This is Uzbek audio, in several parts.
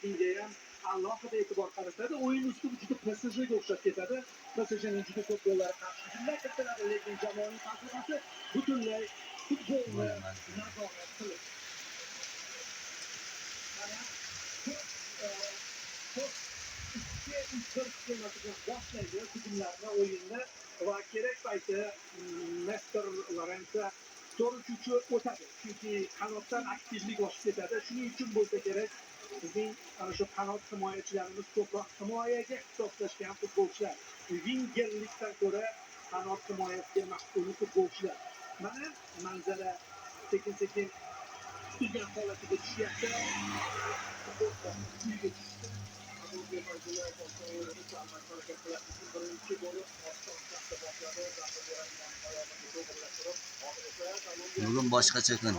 o'yinga ham alohida e'tibor qaratadi. O'yin uslubi juda PSJga o'xshab ketadi. PSJning juda ko'p gollari qarshiliklar kiritiladi, lekin jamoaning tajribasi butunlay futbolni nazorat qilib. Mana to'p sxemasiga boshlaydi hujumlarni, o'yinni va kerak payti Nestor Lorenzo to'g'ri o'tadi. Chunki qanotdan aktivlik oshib ketadi. Shuning uchun bo'lsa kerak bizning ana shu qanot himoyachilarimiz ko'proq himoyaga ixtisoslashgan futbolchilar. Vingerlikdan ko'ra qanot himoyasiga mas'ul futbolchilar. Mana manzara sekin-sekin kutilgan holatiga tushyapti. Bugun boshqacha kun.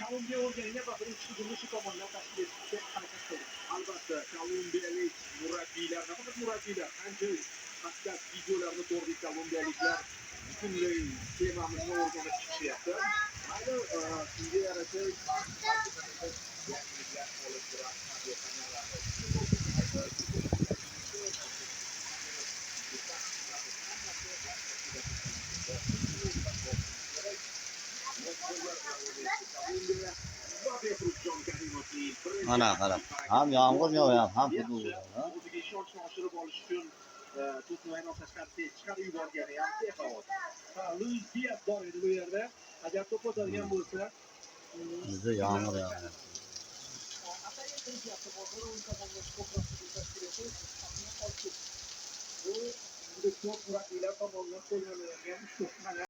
Kolumbiya o'rganiga va birinchi hujumni shu tomondan tashkil etishga harakat qildi. Albatta, kolumbiyalik murabbiylar, nafaqat murabbiylar, ancha haqiqat videolarni ko'rdik, kolumbiyaliklar butunlay temamizni o'rganib chiqishyapti. Mayli, shunga yarasha yangiliklar olib turadi. Ana qarab. Ham yomg'ir yog'yapti, ham futbol bo'lyapti. O'ziga ishonchni oshirib olish uchun to'pni maydon tashqarisiga chiqarib yuborgani ham bexavotir. Luis Diaz bor edi bu yerda. Agar to'p o'tadigan bo'lsa, Bizda yomg'ir yog'yapti. Bu juda ko'p murabbiylar tomonidan qo'llaniladigan uslub.